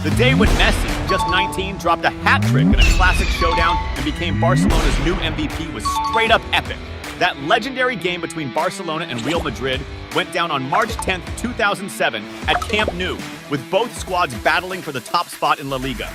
The day when Messi, just 19, dropped a hat trick in a classic showdown and became Barcelona's new MVP was straight up epic. That legendary game between Barcelona and Real Madrid went down on March 10, 2007 at Camp Nou, with both squads battling for the top spot in La Liga.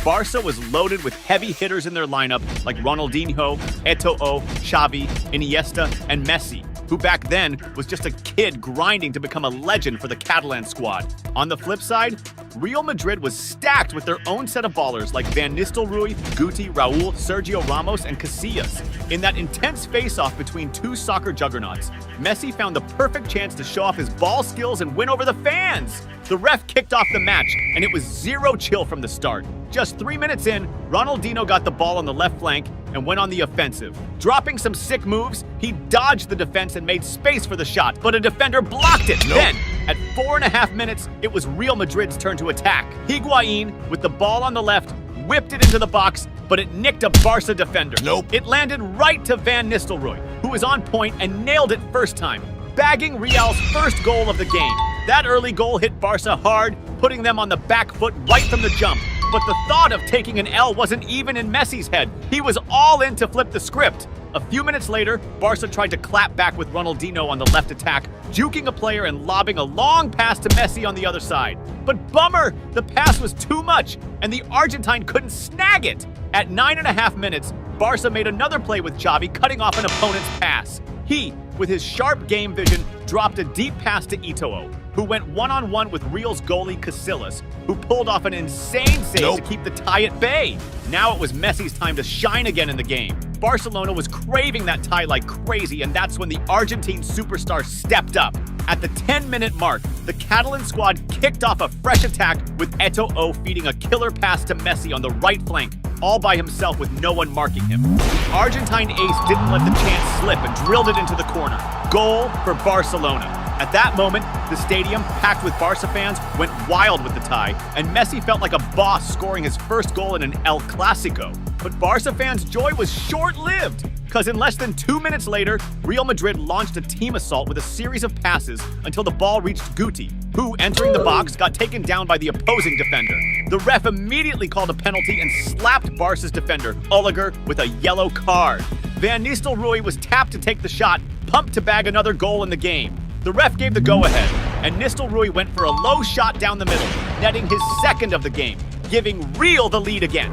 Barca was loaded with heavy hitters in their lineup like Ronaldinho, Eto'o, Xavi, Iniesta, and Messi, who back then was just a kid grinding to become a legend for the Catalan squad. On the flip side, Real Madrid was stacked with their own set of ballers like Van Nistelrooy, Guti, Raul, Sergio Ramos, and Casillas. In that intense face-off between two soccer juggernauts, Messi found the perfect chance to show off his ball skills and win over the fans. The ref kicked off the match, and it was zero chill from the start. Just 3 minutes in, Ronaldinho got the ball on the left flank and went on the offensive. Dropping some sick moves, he dodged the defense and made space for the shot, but a defender blocked it. Then, at 4.5 minutes, it was Real Madrid's turn to attack. Higuain, with the ball on the left, whipped it into the box, but it nicked a Barca defender. It landed right to Van Nistelrooy, who was on point and nailed it first time, bagging Real's first goal of the game. That early goal hit Barca hard, putting them on the back foot right from the jump. But the thought of taking an L wasn't even in Messi's head. He was all in to flip the script. A few minutes later, Barca tried to clap back with Ronaldinho on the left attack, juking a player and lobbing a long pass to Messi on the other side. But bummer, the pass was too much, and the Argentine couldn't snag it. At 9.5 minutes, Barca made another play with Xavi, cutting off an opponent's pass. He, with his sharp game vision, dropped a deep pass to Eto'o, who went one-on-one with Real's goalie Casillas, who pulled off an insane save to keep the tie at bay. Now it was Messi's time to shine again in the game. Barcelona was craving that tie like crazy, and that's when the Argentine superstar stepped up. At the 10-minute mark, the Catalan squad kicked off a fresh attack with Eto'o feeding a killer pass to Messi on the right flank, all by himself with no one marking him. The Argentine ace didn't let the chance slip and drilled it into the corner. Goal for Barcelona. At that moment, the stadium, packed with Barca fans, went wild with the tie, and Messi felt like a boss scoring his first goal in an El Clasico. But Barca fans' joy was short-lived, because in less than 2 minutes later, Real Madrid launched a team assault with a series of passes until the ball reached Guti, who, entering the box, got taken down by the opposing defender. The ref immediately called a penalty and slapped Barca's defender, Oliger, with a yellow card. Van Nistelrooy was tapped to take the shot, pumped to bag another goal in the game. The ref gave the go-ahead, and Nistelrooy went for a low shot down the middle, netting his second of the game, giving Real the lead again.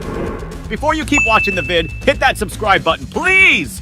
Before you keep watching the vid, hit that subscribe button, please!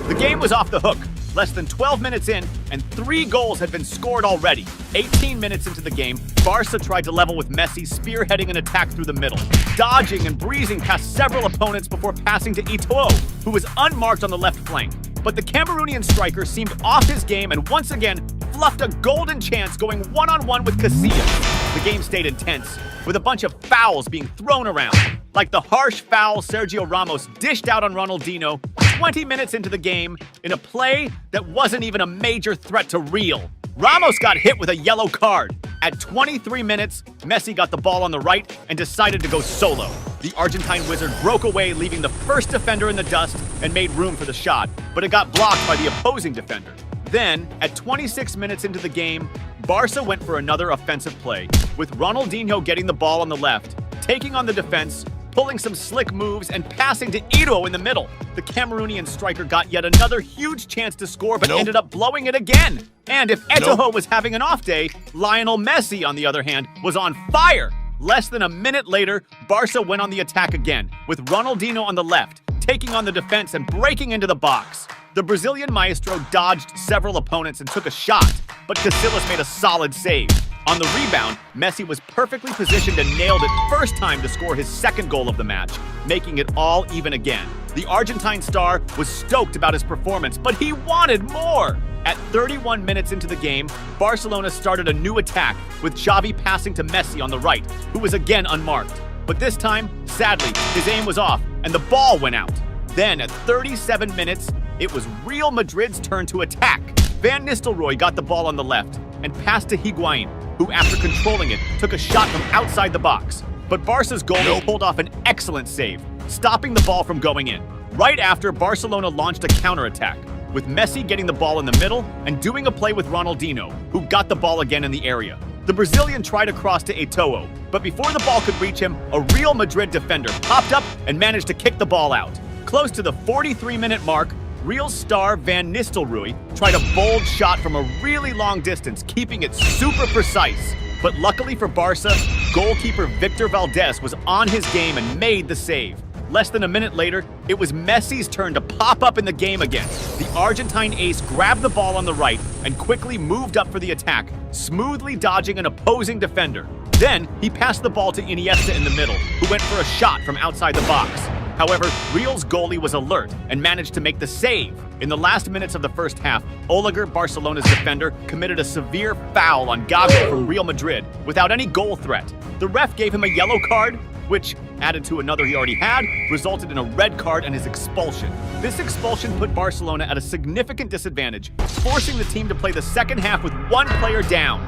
The game was off the hook. Less than 12 minutes in, and 3 goals had been scored already. 18 minutes into the game, Barca tried to level with Messi, spearheading an attack through the middle, dodging and breezing past several opponents before passing to Eto'o, who was unmarked on the left flank. But the Cameroonian striker seemed off his game and once again fluffed a golden chance going one-on-one with Casillas. The game stayed intense, with a bunch of fouls being thrown around, like the harsh foul Sergio Ramos dished out on Ronaldinho 20 minutes into the game in a play that wasn't even a major threat to Real. Ramos got hit with a yellow card. At 23 minutes, Messi got the ball on the right and decided to go solo. The Argentine wizard broke away, leaving the first defender in the dust and made room for the shot, but it got blocked by the opposing defender. Then, at 26 minutes into the game, Barca went for another offensive play, with Ronaldinho getting the ball on the left, taking on the defense, pulling some slick moves, and passing to Eto'o in the middle. The Cameroonian striker got yet another huge chance to score, but ended up blowing it again. And if Eto'o was having an off day, Lionel Messi, on the other hand, was on fire. Less than a minute later, Barca went on the attack again, with Ronaldinho on the left, taking on the defense and breaking into the box. The Brazilian maestro dodged several opponents and took a shot, but Casillas made a solid save. On the rebound, Messi was perfectly positioned and nailed it first time to score his second goal of the match, making it all even again. The Argentine star was stoked about his performance, but he wanted more! At 31 minutes into the game, Barcelona started a new attack, with Xavi passing to Messi on the right, who was again unmarked. But this time, sadly, his aim was off, and the ball went out. Then, at 37 minutes, it was Real Madrid's turn to attack. Van Nistelrooy got the ball on the left and passed to Higuain, who, after controlling it, took a shot from outside the box. But Barca's goalie pulled off an excellent save, stopping the ball from going in. Right after, Barcelona launched a counterattack, with Messi getting the ball in the middle and doing a play with Ronaldinho, who got the ball again in the area. The Brazilian tried a cross to Eto'o, but before the ball could reach him, a Real Madrid defender popped up and managed to kick the ball out. Close to the 43-minute mark, Real star Van Nistelrooy tried a bold shot from a really long distance, keeping it super precise. But luckily for Barca, goalkeeper Victor Valdés was on his game and made the save. Less than a minute later, it was Messi's turn to pop up in the game again. The Argentine ace grabbed the ball on the right and quickly moved up for the attack, smoothly dodging an opposing defender. Then, he passed the ball to Iniesta in the middle, who went for a shot from outside the box. However, Real's goalie was alert and managed to make the save. In the last minutes of the first half, Oliger, Barcelona's defender, committed a severe foul on Gago from Real Madrid without any goal threat. The ref gave him a yellow card, which, added to another he already had, resulted in a red card and his expulsion. This expulsion put Barcelona at a significant disadvantage, forcing the team to play the second half with one player down.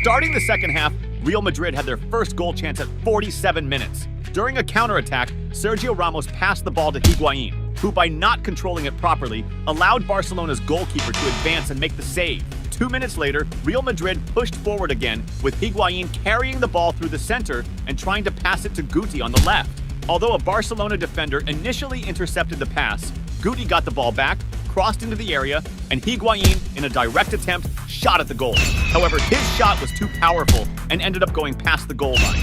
Starting the second half, Real Madrid had their first goal chance at 47 minutes. During a counterattack, Sergio Ramos passed the ball to Higuain, who, by not controlling it properly, allowed Barcelona's goalkeeper to advance and make the save. 2 minutes later, Real Madrid pushed forward again, with Higuain carrying the ball through the center and trying to pass it to Guti on the left. Although a Barcelona defender initially intercepted the pass, Guti got the ball back, crossed into the area, and Higuain, in a direct attempt, shot at the goal. However, his shot was too powerful and ended up going past the goal line.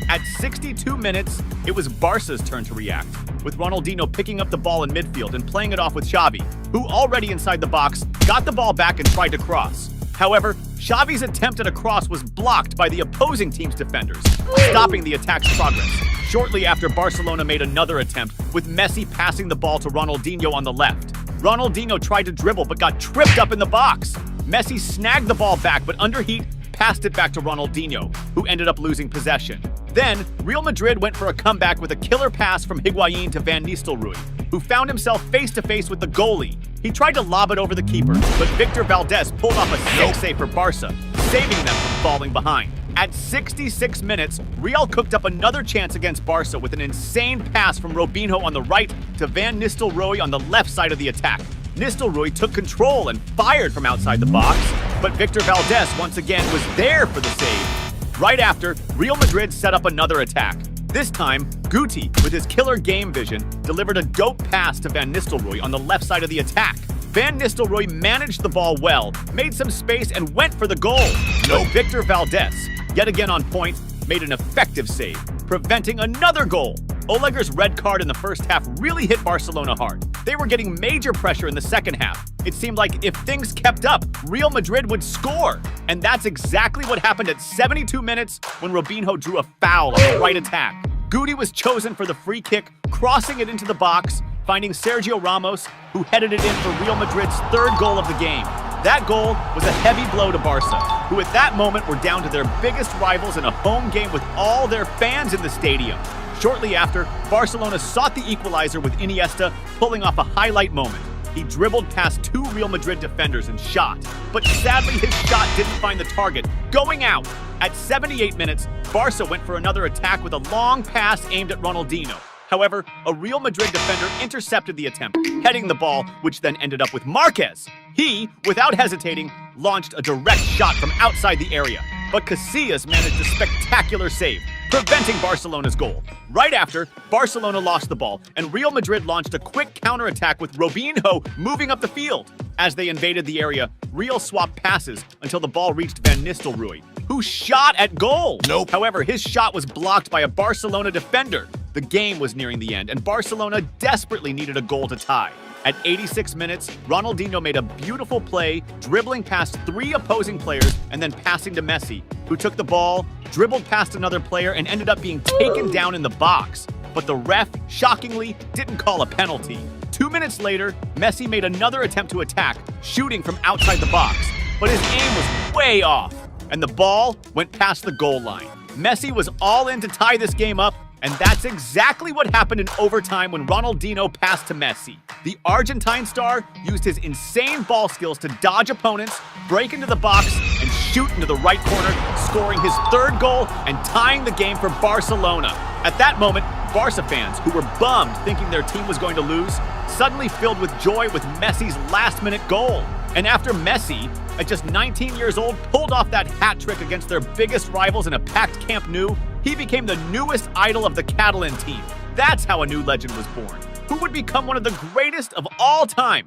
At 62 minutes, it was Barca's turn to react, with Ronaldinho picking up the ball in midfield and playing it off with Xavi, who, already inside the box, got the ball back and tried to cross. However, Xavi's attempt at a cross was blocked by the opposing team's defenders, stopping the attack's progress. Shortly after, Barcelona made another attempt, with Messi passing the ball to Ronaldinho on the left. Ronaldinho tried to dribble but got tripped up in the box. Messi snagged the ball back but under heat, passed it back to Ronaldinho, who ended up losing possession. Then, Real Madrid went for a comeback with a killer pass from Higuain to Van Nistelrooy, who found himself face-to-face with the goalie. He tried to lob it over the keeper, but Victor Valdés pulled off a sick save for Barca, saving them from falling behind. At 66 minutes, Real cooked up another chance against Barca with an insane pass from Robinho on the right to Van Nistelrooy on the left side of the attack. Nistelrooy took control and fired from outside the box, but Victor Valdés once again was there for the save. Right after, Real Madrid set up another attack. This time, Guti, with his killer game vision, delivered a dope pass to Van Nistelrooy on the left side of the attack. Van Nistelrooy managed the ball well, made some space, and went for the goal. But Victor Valdés, yet again on point, made an effective save, preventing another goal. Oliger's red card in the first half really hit Barcelona hard. They were getting major pressure in the second half. It seemed like if things kept up, Real Madrid would score. And that's exactly what happened at 72 minutes when Robinho drew a foul on the right attack. Guti was chosen for the free kick, crossing it into the box, finding Sergio Ramos, who headed it in for Real Madrid's third goal of the game. That goal was a heavy blow to Barca, who at that moment were down to their biggest rivals in a home game with all their fans in the stadium. Shortly after, Barcelona sought the equalizer with Iniesta pulling off a highlight moment. He dribbled past two Real Madrid defenders and shot, but sadly his shot didn't find the target, going out. At 78 minutes, Barca went for another attack with a long pass aimed at Ronaldinho. However, a Real Madrid defender intercepted the attempt, heading the ball, which then ended up with Marquez. He, without hesitating, launched a direct shot from outside the area, but Casillas managed a spectacular save, preventing Barcelona's goal. Right after, Barcelona lost the ball, and Real Madrid launched a quick counterattack with Robinho moving up the field. As they invaded the area, Real swapped passes until the ball reached Van Nistelrooy, who shot at goal. However, his shot was blocked by a Barcelona defender. The game was nearing the end, and Barcelona desperately needed a goal to tie. At 86 minutes, Ronaldinho made a beautiful play, dribbling past three opposing players and then passing to Messi, who took the ball, dribbled past another player, and ended up being taken down in the box. But the ref, shockingly, didn't call a penalty. 2 minutes later, Messi made another attempt to attack, shooting from outside the box, but his aim was way off, and the ball went past the goal line. Messi was all in to tie this game up, and that's exactly what happened in overtime when Ronaldinho passed to Messi. The Argentine star used his insane ball skills to dodge opponents, break into the box, and shoot into the right corner, scoring his third goal and tying the game for Barcelona. At that moment, Barca fans, who were bummed thinking their team was going to lose, suddenly filled with joy with Messi's last-minute goal. And after Messi, at just 19 years old, pulled off that hat trick against their biggest rivals in a packed Camp Nou, he became the newest idol of the Catalan team. That's how a new legend was born, who would become one of the greatest of all time.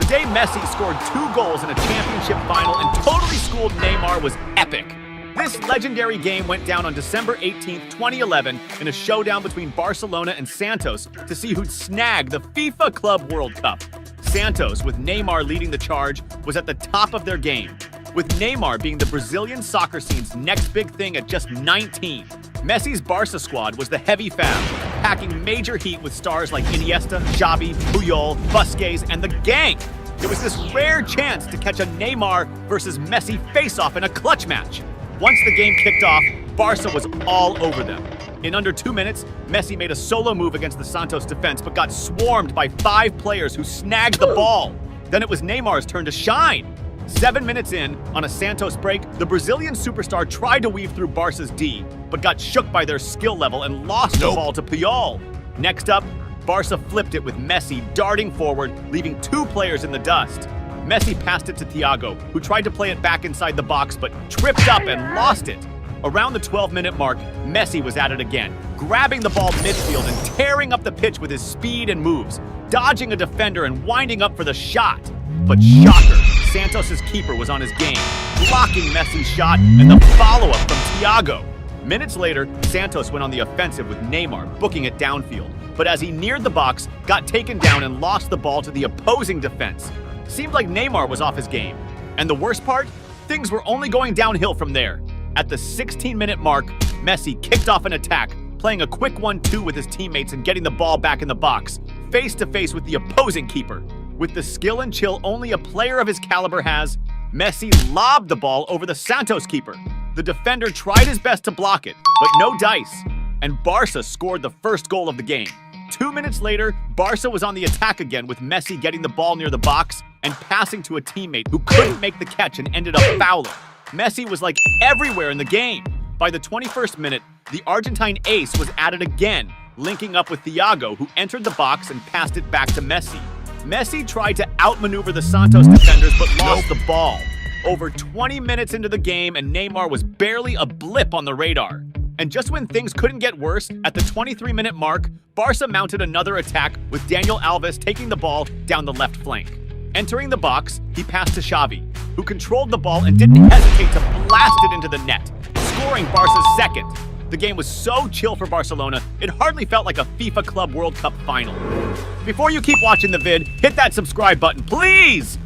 The day Messi scored 2 goals in a championship final and totally schooled Neymar was epic. This legendary game went down on December 18, 2011 in a showdown between Barcelona and Santos to see who'd snag the FIFA Club World Cup. Santos, with Neymar leading the charge, was at the top of their game, with Neymar being the Brazilian soccer scene's next big thing at just 19. Messi's Barca squad was the heavy fab, packing major heat with stars like Iniesta, Xavi, Puyol, Busquets, and the gang. It was this rare chance to catch a Neymar versus Messi face-off in a clutch match. Once the game kicked off, Barca was all over them. In under 2 minutes, Messi made a solo move against the Santos defense but got swarmed by 5 players who snagged the ball. Then it was Neymar's turn to shine. 7 minutes in, on a Santos break, the Brazilian superstar tried to weave through Barca's D, but got shook by their skill level and lost the ball to Puyol. Next up, Barca flipped it with Messi darting forward, leaving 2 players in the dust. Messi passed it to Thiago, who tried to play it back inside the box but tripped up and lost it. Around the 12-minute mark, Messi was at it again, grabbing the ball midfield and tearing up the pitch with his speed and moves, dodging a defender and winding up for the shot. But shocker, Santos' keeper was on his game, blocking Messi's shot and the follow-up from Thiago. Minutes later, Santos went on the offensive with Neymar, booking it downfield. But as he neared the box, got taken down and lost the ball to the opposing defense. Seemed like Neymar was off his game. And the worst part? Things were only going downhill from there. At the 16-minute mark, Messi kicked off an attack, playing a quick 1-2 with his teammates and getting the ball back in the box, face-to-face with the opposing keeper. With the skill and chill only a player of his caliber has, Messi lobbed the ball over the Santos keeper. The defender tried his best to block it, but no dice, and Barca scored the first goal of the game. 2 minutes later, Barca was on the attack again with Messi getting the ball near the box and passing to a teammate who couldn't make the catch and ended up fouling. Messi was like everywhere in the game. By the 21st minute, the Argentine ace was at it again, linking up with Thiago, who entered the box and passed it back to Messi. Messi tried to outmaneuver the Santos defenders but lost the ball. Over 20 minutes into the game and Neymar was barely a blip on the radar. And just when things couldn't get worse, at the 23-minute mark, Barca mounted another attack with Daniel Alves taking the ball down the left flank. Entering the box, he passed to Xavi, who controlled the ball and didn't hesitate to blast it into the net, scoring Barca's second. The game was so chill for Barcelona, it hardly felt like a FIFA Club World Cup final. Before you keep watching the vid, hit that subscribe button, please!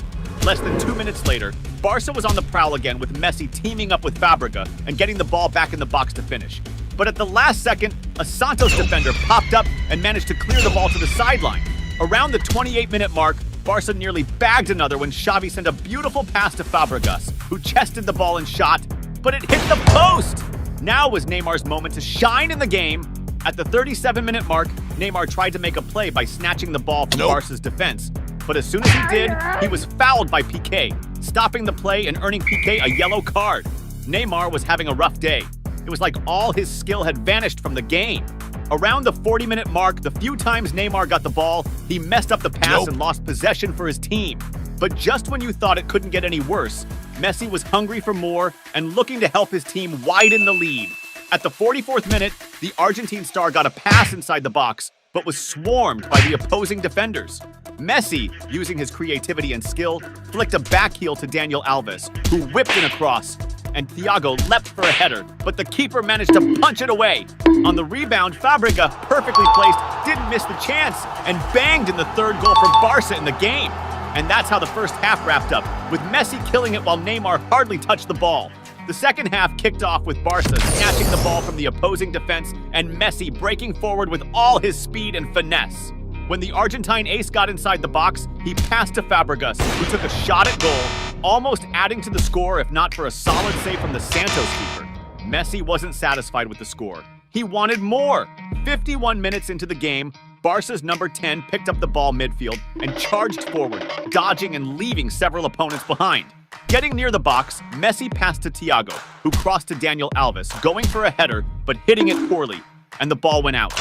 Less than 2 minutes later, Barca was on the prowl again with Messi teaming up with Fabregas and getting the ball back in the box to finish. But at the last second, a Santos defender popped up and managed to clear the ball to the sideline. Around the 28-minute mark, Barca nearly bagged another when Xavi sent a beautiful pass to Fabregas, who chested the ball and shot, but it hit the post! Now was Neymar's moment to shine in the game. At the 37-minute mark, Neymar tried to make a play by snatching the ball from Barca's defense. But as soon as he did, he was fouled by Piqué, stopping the play and earning Piqué a yellow card. Neymar was having a rough day. It was like all his skill had vanished from the game. Around the 40-minute mark, the few times Neymar got the ball, he messed up the pass and lost possession for his team. But just when you thought it couldn't get any worse, Messi was hungry for more and looking to help his team widen the lead. At the 44th minute, the Argentine star got a pass inside the box, but was swarmed by the opposing defenders. Messi, using his creativity and skill, flicked a back heel to Daniel Alves, who whipped in a cross, and Thiago leapt for a header, but the keeper managed to punch it away. On the rebound, Fabregas, perfectly placed, didn't miss the chance, and banged in the third goal for Barca in the game. And that's how the first half wrapped up, with Messi killing it while Neymar hardly touched the ball. The second half kicked off with Barca snatching the ball from the opposing defense and Messi breaking forward with all his speed and finesse. When the Argentine ace got inside the box, he passed to Fabregas, who took a shot at goal, almost adding to the score if not for a solid save from the Santos keeper. Messi wasn't satisfied with the score. He wanted more. 51 minutes into the game, Barca's number 10 picked up the ball midfield and charged forward, dodging and leaving several opponents behind. Getting near the box, Messi passed to Thiago, who crossed to Daniel Alves, going for a header but hitting it poorly, and the ball went out.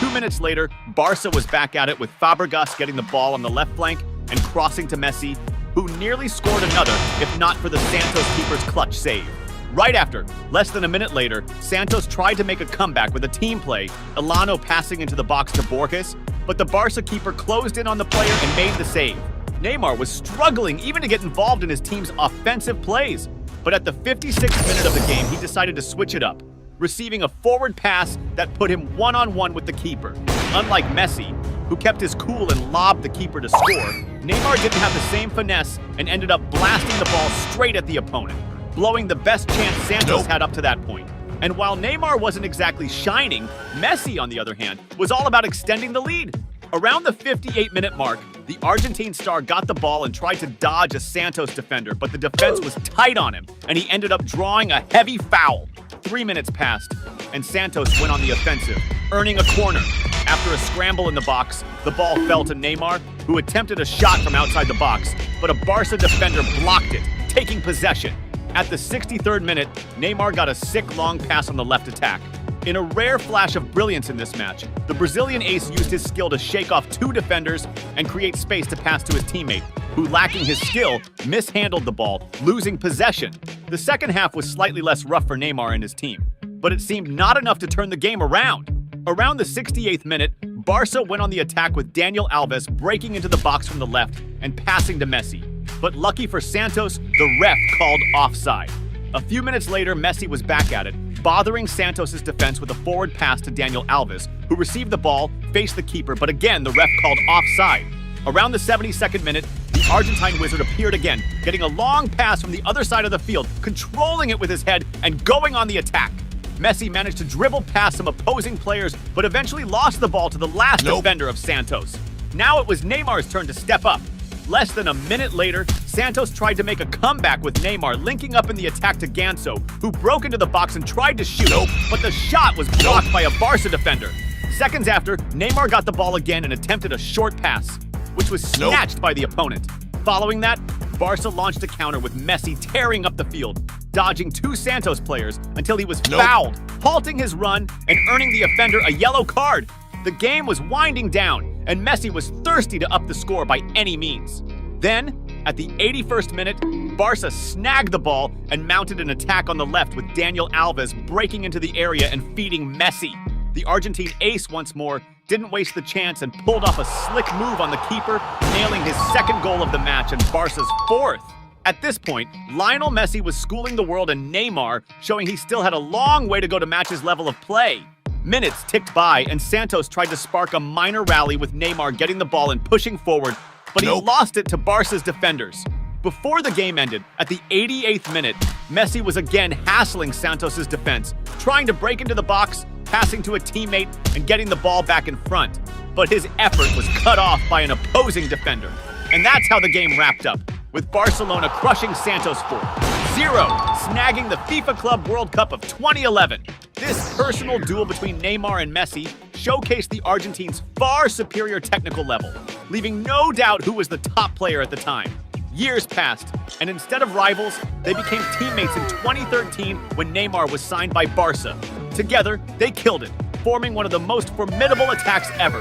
2 minutes later, Barca was back at it with Fabregas getting the ball on the left flank and crossing to Messi, who who nearly scored another if not for the Santos keeper's clutch save. Right after, less than a minute later, Santos tried to make a comeback with a team play, Elano passing into the box to Borges, but the Barca keeper closed in on the player and made the save. Neymar was struggling even to get involved in his team's offensive plays, but at the 56th minute of the game, he decided to switch it up, receiving a forward pass that put him one-on-one with the keeper. Unlike Messi, who kept his cool and lobbed the keeper to score, Neymar didn't have the same finesse and ended up blasting the ball straight at the opponent, blowing the best chance Santos had up to that point. And while Neymar wasn't exactly shining, Messi, on the other hand, was all about extending the lead. Around the 58-minute mark, the Argentine star got the ball and tried to dodge a Santos defender, but the defense was tight on him, and he ended up drawing a heavy foul. 3 minutes passed, and Santos went on the offensive, earning a corner. After a scramble in the box, the ball fell to Neymar, who attempted a shot from outside the box, but a Barca defender blocked it, taking possession. At the 63rd minute, Neymar got a sick long pass on the left attack. In a rare flash of brilliance in this match, the Brazilian ace used his skill to shake off two defenders and create space to pass to his teammate, who, lacking his skill, mishandled the ball, losing possession. The second half was slightly less rough for Neymar and his team, but it seemed not enough to turn the game around. Around the 68th minute, Barca went on the attack with Daniel Alves breaking into the box from the left and passing to Messi. But lucky for Santos, the ref called offside. A few minutes later, Messi was back at it, bothering Santos' defense with a forward pass to Daniel Alves, who received the ball, faced the keeper, but again the ref called offside. Around the 72nd minute, the Argentine wizard appeared again, getting a long pass from the other side of the field, controlling it with his head and going on the attack. Messi managed to dribble past some opposing players, but eventually lost the ball to the last defender of Santos. Now it was Neymar's turn to step up. Less than a minute later, Santos tried to make a comeback with Neymar linking up in the attack to Ganso, who broke into the box and tried to shoot, but the shot was blocked by a Barca defender. Seconds after, Neymar got the ball again and attempted a short pass, which was snatched by the opponent. Following that, Barca launched a counter with Messi tearing up the field, dodging two Santos players until he was fouled, halting his run and earning the offender a yellow card. The game was winding down, and Messi was thirsty to up the score by any means. Then, at the 81st minute, Barca snagged the ball and mounted an attack on the left with Daniel Alves breaking into the area and feeding Messi. The Argentine ace once more didn't waste the chance and pulled off a slick move on the keeper, nailing his second goal of the match and Barca's fourth. At this point, Lionel Messi was schooling the world and Neymar, showing he still had a long way to go to match his level of play. Minutes ticked by, and Santos tried to spark a minor rally with Neymar getting the ball and pushing forward, but he lost it to Barca's defenders. Before the game ended, at the 88th minute, Messi was again hassling Santos' defense, trying to break into the box, passing to a teammate, and getting the ball back in front. But his effort was cut off by an opposing defender. And that's how the game wrapped up, with Barcelona crushing Santos 4-0, snagging the FIFA Club World Cup of 2011. This personal duel between Neymar and Messi showcased the Argentines' far superior technical level, leaving no doubt who was the top player at the time. Years passed, and instead of rivals, they became teammates in 2013 when Neymar was signed by Barca. Together, they killed it, forming one of the most formidable attacks ever.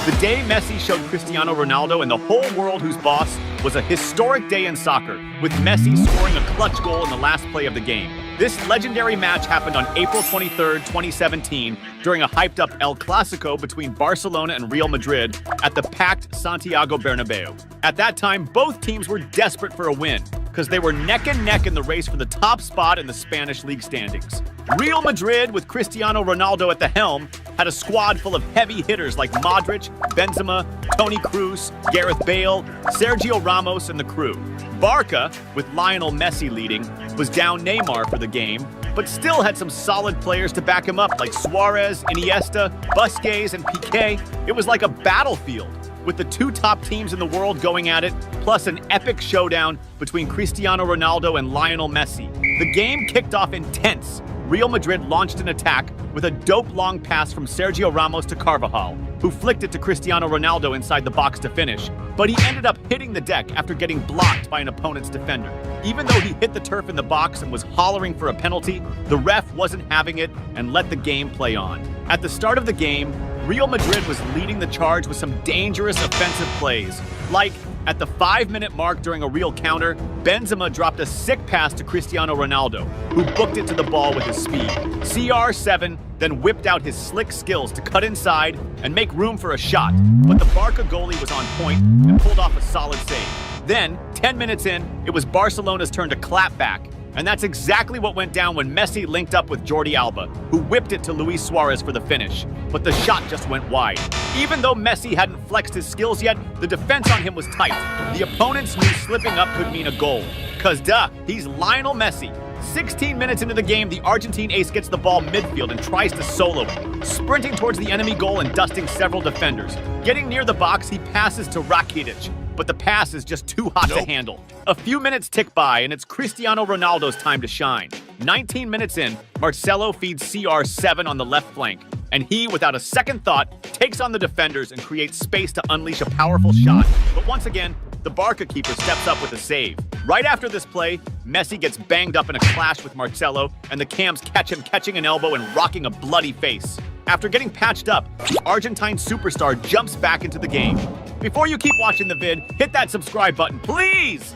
The day Messi showed Cristiano Ronaldo and the whole world who's boss was a historic day in soccer, with Messi scoring a clutch goal in the last play of the game. This legendary match happened on April 23, 2017, during a hyped-up El Clasico between Barcelona and Real Madrid at the packed Santiago Bernabeu. At that time, both teams were desperate for a win, because they were neck and neck in the race for the top spot in the Spanish league standings. Real Madrid, with Cristiano Ronaldo at the helm, had a squad full of heavy hitters like Modric, Benzema, Toni Kroos, Gareth Bale, Sergio Ramos, and the crew. Barca, with Lionel Messi leading, was down Neymar for the game, but still had some solid players to back him up like Suarez, Iniesta, Busquets, and Piqué. It was like a battlefield, with the two top teams in the world going at it, plus an epic showdown between Cristiano Ronaldo and Lionel Messi. The game kicked off intense. Real Madrid launched an attack with a dope long pass from Sergio Ramos to Carvajal, who flicked it to Cristiano Ronaldo inside the box to finish, but he ended up hitting the deck after getting blocked by an opponent's defender. Even though he hit the turf in the box and was hollering for a penalty, the ref wasn't having it and let the game play on. At the start of the game, Real Madrid was leading the charge with some dangerous offensive plays, like At the 5-minute mark during a real counter, Benzema dropped a sick pass to Cristiano Ronaldo, who booked it to the ball with his speed. CR7 then whipped out his slick skills to cut inside and make room for a shot, but the Barca goalie was on point and pulled off a solid save. Then, 10 minutes in, it was Barcelona's turn to clap back, and that's exactly what went down when Messi linked up with Jordi Alba, who whipped it to Luis Suarez for the finish. But the shot just went wide. Even though Messi hadn't flexed his skills yet, the defense on him was tight. The opponents knew slipping up could mean a goal. Cause duh, he's Lionel Messi. 16 minutes into the game, the Argentine ace gets the ball midfield and tries to solo it, sprinting towards the enemy goal and dusting several defenders. Getting near the box, he passes to Rakitic, but the pass is just too hot to handle. A few minutes tick by, and it's Cristiano Ronaldo's time to shine. 19 minutes in, Marcelo feeds CR7 on the left flank, and he, without a second thought, takes on the defenders and creates space to unleash a powerful shot. But once again, the Barca keeper steps up with a save. Right after this play, Messi gets banged up in a clash with Marcelo, and the cams catch him catching an elbow and rocking a bloody face. After getting patched up, the Argentine superstar jumps back into the game. Before you keep watching the vid, hit that subscribe button, please!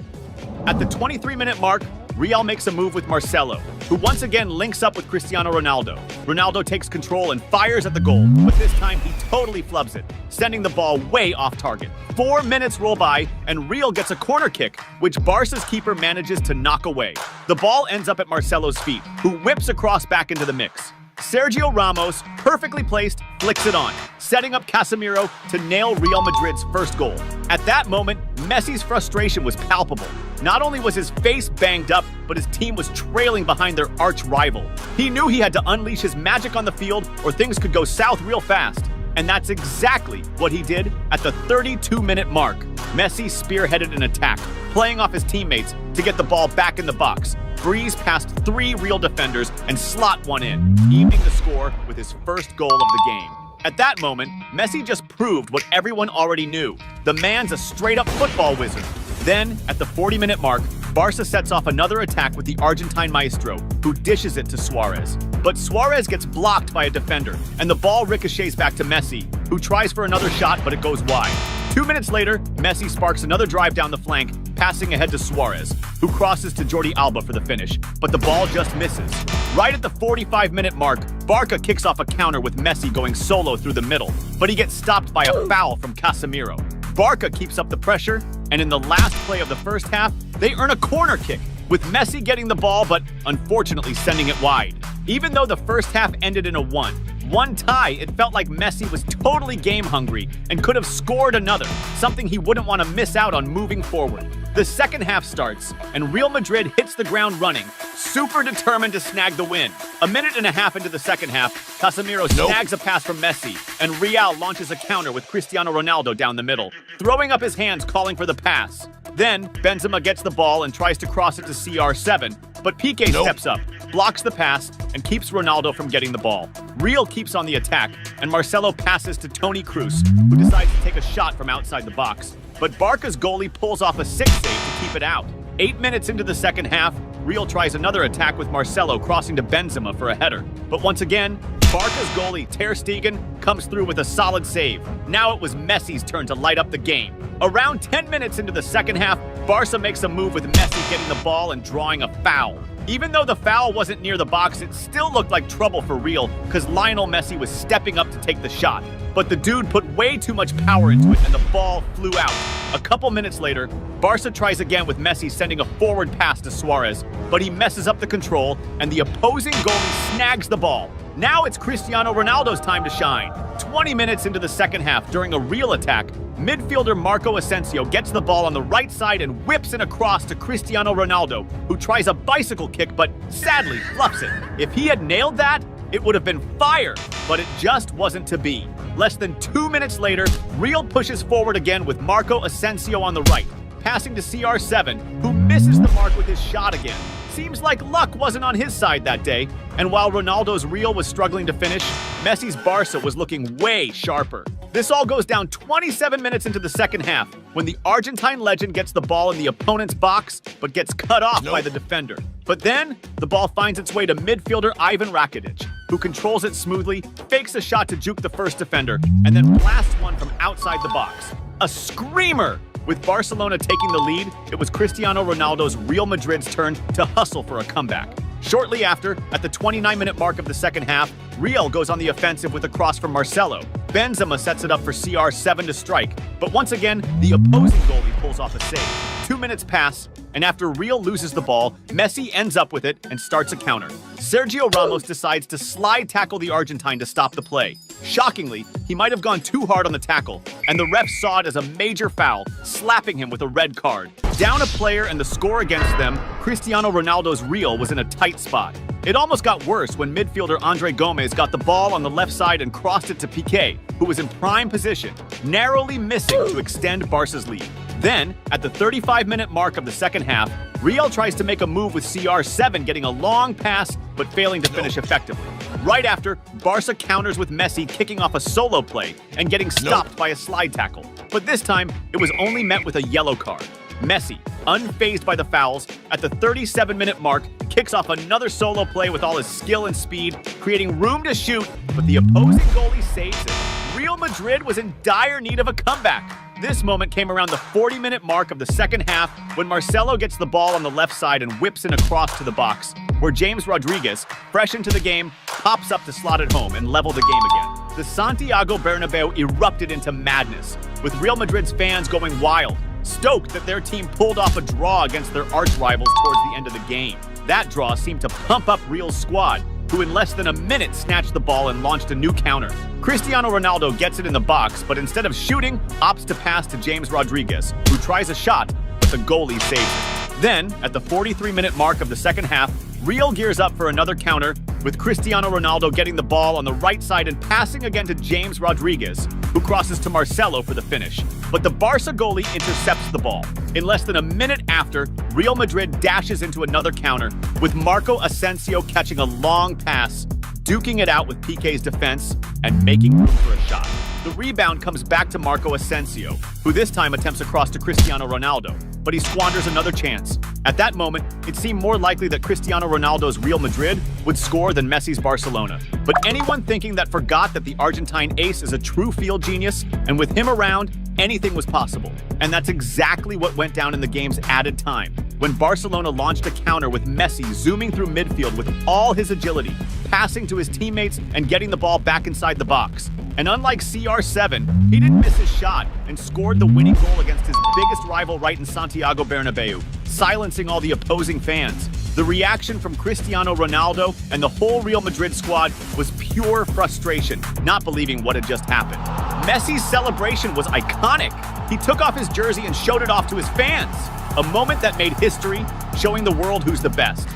At the 23-minute mark, Real makes a move with Marcelo, who once again links up with Cristiano Ronaldo. Ronaldo takes control and fires at the goal, but this time he totally flubs it, sending the ball way off target. 4 minutes roll by, and Real gets a corner kick, which Barca's keeper manages to knock away. The ball ends up at Marcelo's feet, who whips across back into the mix. Sergio Ramos, perfectly placed, flicks it on, setting up Casemiro to nail Real Madrid's first goal. At that moment, Messi's frustration was palpable. Not only was his face banged up, but his team was trailing behind their arch rival. He knew he had to unleash his magic on the field or things could go south real fast. And that's exactly what he did at the 32-minute mark. Messi spearheaded an attack, playing off his teammates to get the ball back in the box, breeze past 3 Real defenders, and slot one in, evening the score with his first goal of the game. At that moment, Messi just proved what everyone already knew. The man's a straight-up football wizard. Then, at the 40-minute mark, Barca sets off another attack with the Argentine maestro, who dishes it to Suarez. But Suarez gets blocked by a defender, and the ball ricochets back to Messi, who tries for another shot, but it goes wide. 2 minutes later, Messi sparks another drive down the flank, passing ahead to Suarez, who crosses to Jordi Alba for the finish, but the ball just misses. Right at the 45-minute mark, Barca kicks off a counter with Messi going solo through the middle, but he gets stopped by a foul from Casemiro. Barca keeps up the pressure, and in the last play of the first half, they earn a corner kick, with Messi getting the ball but unfortunately sending it wide. Even though the first half ended in a 1-1 tie, it felt like Messi was totally game hungry and could have scored another, something he wouldn't want to miss out on moving forward. The second half starts, and Real Madrid hits the ground running, super determined to snag the win. A minute and a half into the second half, Casemiro snags a pass from Messi, and Real launches a counter with Cristiano Ronaldo down the middle, throwing up his hands calling for the pass. Then, Benzema gets the ball and tries to cross it to CR7, but Piqué steps up, blocks the pass, and keeps Ronaldo from getting the ball. Real keeps on the attack, and Marcelo passes to Toni Kroos, who decides to take a shot from outside the box. But Barca's goalie pulls off a sick save to keep it out. 8 minutes into the second half, Real tries another attack with Marcelo crossing to Benzema for a header. But once again, Barca's goalie Ter Stegen comes through with a solid save. Now it was Messi's turn to light up the game. Around 10 minutes into the second half, Barca makes a move with Messi getting the ball and drawing a foul. Even though the foul wasn't near the box, it still looked like trouble for Real because Lionel Messi was stepping up to take the shot. But the dude put way too much power into it and the ball flew out. A couple minutes later, Barca tries again with Messi sending a forward pass to Suarez, but he messes up the control and the opposing goalie snags the ball. Now it's Cristiano Ronaldo's time to shine. 20 minutes into the second half, during a Real attack, midfielder Marco Asensio gets the ball on the right side and whips it across to Cristiano Ronaldo, who tries a bicycle kick but sadly fluffs it. If he had nailed that, it would have been fire, but it just wasn't to be. Less than 2 minutes later, Real pushes forward again with Marco Asensio on the right, passing to CR7, who misses the mark with his shot again. Seems like luck wasn't on his side that day, and while Ronaldo's Real was struggling to finish, Messi's Barca was looking way sharper. This all goes down 27 minutes into the second half, when the Argentine legend gets the ball in the opponent's box, but gets cut off by the defender. But then, the ball finds its way to midfielder Ivan Rakitic, who controls it smoothly, fakes a shot to juke the first defender, and then blasts one from outside the box. A screamer! With Barcelona taking the lead, it was Cristiano Ronaldo's Real Madrid's turn to hustle for a comeback. Shortly after, at the 29-minute mark of the second half, Real goes on the offensive with a cross from Marcelo. Benzema sets it up for CR7 to strike, but once again, the opposing goalie pulls off a save. 2 minutes pass, and after Real loses the ball, Messi ends up with it and starts a counter. Sergio Ramos decides to slide tackle the Argentine to stop the play. Shockingly, he might have gone too hard on the tackle, and the ref saw it as a major foul, slapping him with a red card. Down a player and the score against them, Cristiano Ronaldo's Real was in a tight spot. It almost got worse when midfielder Andre Gomez got the ball on the left side and crossed it to Piqué, who was in prime position, narrowly missing to extend Barca's lead. Then, at the 35-minute mark of the second half, Real tries to make a move with CR7 getting a long pass but failing to finish effectively. Right after, Barca counters with Messi kicking off a solo play and getting stopped by a slide tackle. But this time, it was only met with a yellow card. Messi, unfazed by the fouls, at the 37-minute mark, kicks off another solo play with all his skill and speed, creating room to shoot, but the opposing goalie saves it. Real Madrid was in dire need of a comeback. This moment came around the 40-minute mark of the second half when Marcelo gets the ball on the left side and whips in a cross to the box, where James Rodriguez, fresh into the game, pops up to slot it home and level the game again. The Santiago Bernabeu erupted into madness, with Real Madrid's fans going wild, stoked that their team pulled off a draw against their arch-rivals towards the end of the game. That draw seemed to pump up Real's squad, who in less than a minute snatched the ball and launched a new counter. Cristiano Ronaldo gets it in the box, but instead of shooting, opts to pass to James Rodriguez, who tries a shot, but the goalie saves it. Then, at the 43-minute mark of the second half, Real gears up for another counter, with Cristiano Ronaldo getting the ball on the right side and passing again to James Rodriguez, who crosses to Marcelo for the finish. But the Barca goalie intercepts the ball. In less than a minute after, Real Madrid dashes into another counter, with Marco Asensio catching a long pass, duking it out with Piqué's defense, and making room for a shot. The rebound comes back to Marco Asensio, who this time attempts a cross to Cristiano Ronaldo, but he squanders another chance. At that moment, it seemed more likely that Cristiano Ronaldo's Real Madrid would score than Messi's Barcelona. But anyone thinking that forgot that the Argentine ace is a true field genius, and with him around, anything was possible. And that's exactly what went down in the game's added time, when Barcelona launched a counter with Messi zooming through midfield with all his agility, passing to his teammates and getting the ball back inside the box. And unlike CR7, he didn't miss his shot and scored the winning goal against his biggest rival right in Santiago Bernabeu, silencing all the opposing fans. The reaction from Cristiano Ronaldo and the whole Real Madrid squad was pure frustration, not believing what had just happened. Messi's celebration was iconic. He took off his jersey and showed it off to his fans. A moment that made history, showing the world who's the best.